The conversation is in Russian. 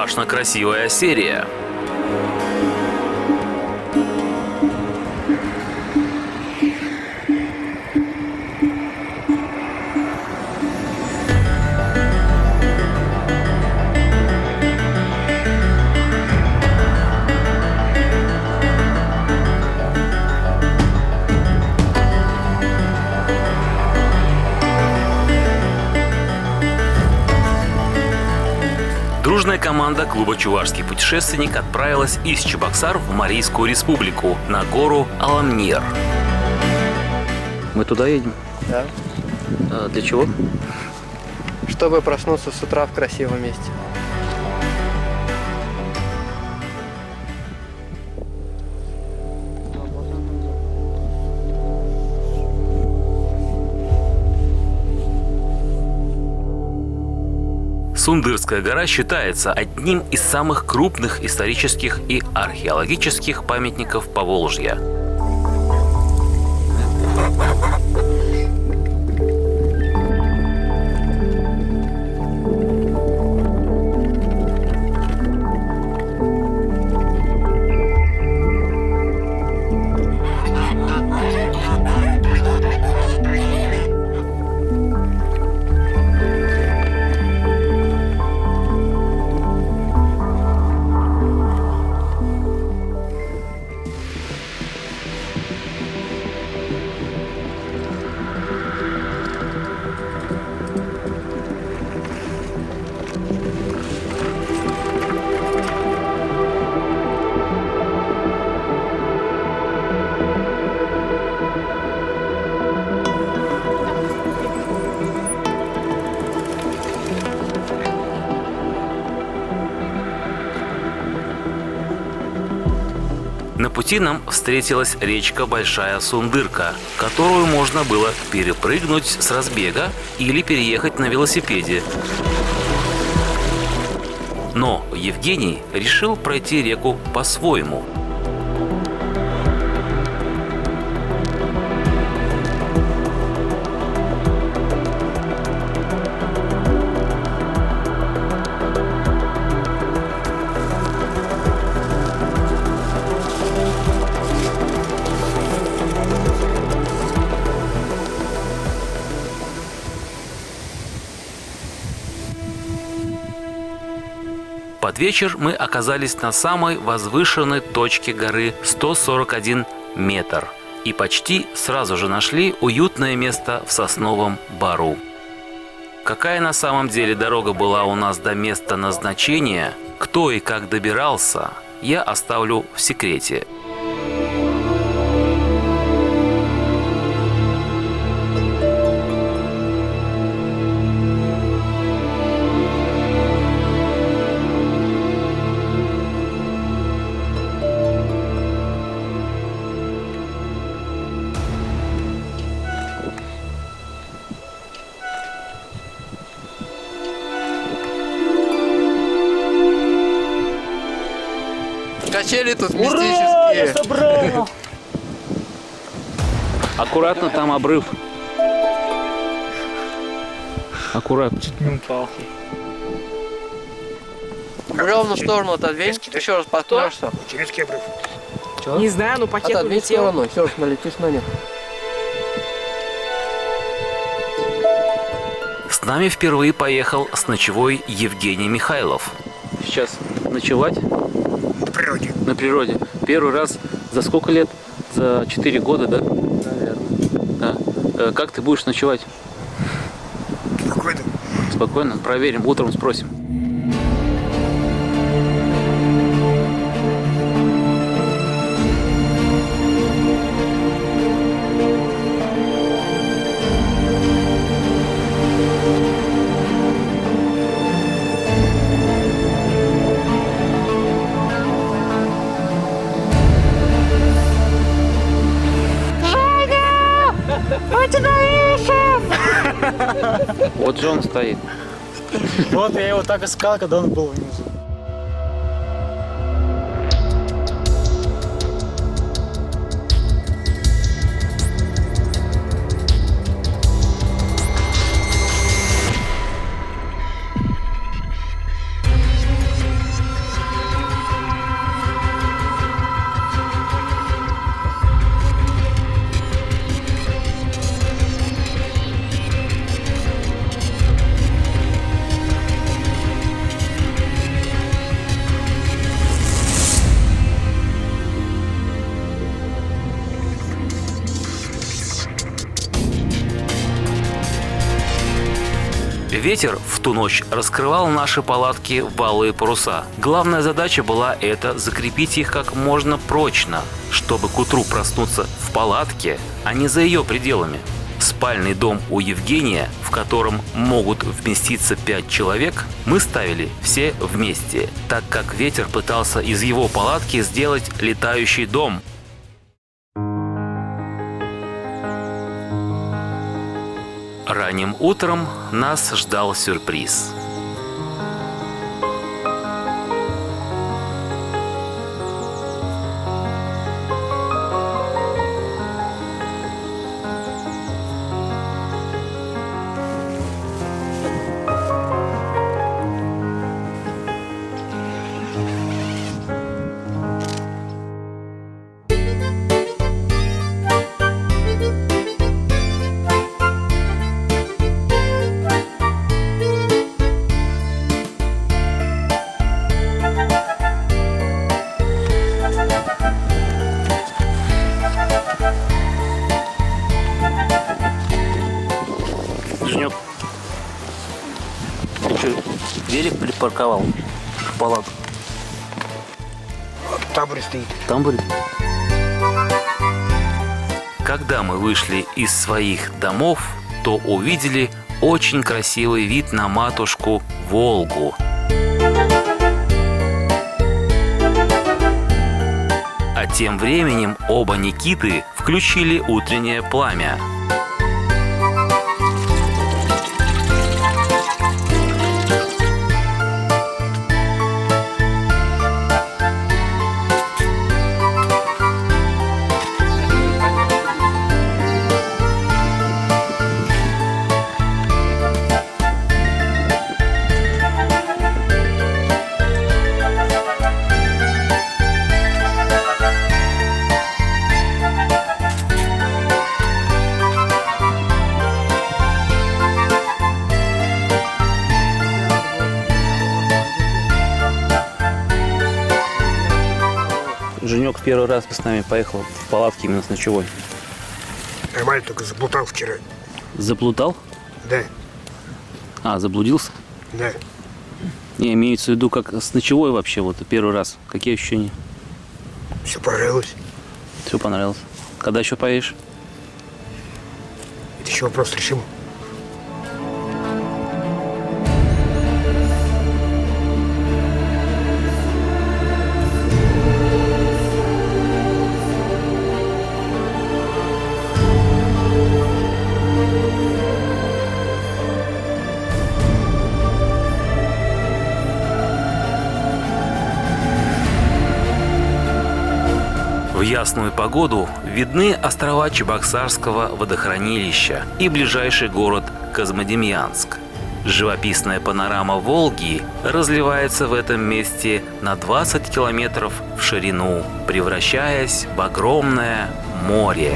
страшно красивая серия. Дружная команда клуба «Чувашский путешественник» отправилась из Чебоксар в Марийскую республику на гору Аламнер. Мы туда едем? Да. А для чего? Чтобы проснуться с утра в красивом месте. Сундырская гора считается одним из самых крупных исторических и археологических памятников Поволжья. На пути нам встретилась речка Большая Сундырка, которую можно было перепрыгнуть с разбега или переехать на велосипеде. Но Евгений решил пройти реку по-своему. Под вечер мы оказались на самой возвышенной точке горы 141 метр и почти сразу же нашли уютное место в сосновом бору. Какая на самом деле дорога была у нас до места назначения, кто и как добирался, я оставлю в секрете. Качели тут Ура! Я мистические. собрал! Аккуратно, там обрыв. Аккуратно. Чуть не упал. Ровно в сторону отодвинь. Еще раз подкнешься. Турецкий обрыв. Не знаю, но пакет Отодвинь в улетел. сторону, еще раз налетишь на них. С нами впервые поехал с ночевой Евгений Михайлов. Сейчас ночевать На природе. на природе. Первый раз за сколько лет? За 4 года, да? Наверное. Да. Как ты будешь ночевать? Спокойно. Спокойно, проверим, утром спросим. Вот же он стоит. Вот я его так искал, когда он был внизу. Ветер в ту ночь раскрывал наши палатки в валые паруса. Главная задача была это закрепить их как можно прочно, чтобы к утру проснуться в палатке, а не за ее пределами. Спальный дом у Евгения, в котором могут вместиться 5 человек, мы ставили все вместе, так как ветер пытался из его палатки сделать летающий дом. Ранним утром нас ждал сюрприз. Женек, ты что, велик припарковал в палатку? Табуре стоит. Там будет. Когда мы вышли из своих домов, то увидели очень красивый вид на матушку Волгу. А тем временем оба Никиты включили утреннее пламя. Женек первый раз с нами поехал в палатке именно с ночевой. Нормально, только заплутал вчера. Заплутал? Да, А, заблудился? да. Не, имеется в виду, как с ночевой вообще, вот первый раз. Какие ощущения? Все понравилось. Все понравилось. Когда еще поедешь? Это еще вопрос решим. В ясную погоду видны острова Чебоксарского водохранилища и ближайший город Козьмодемьянск. Живописная панорама Волги разливается в этом месте на 20 километров в ширину, превращаясь в огромное море.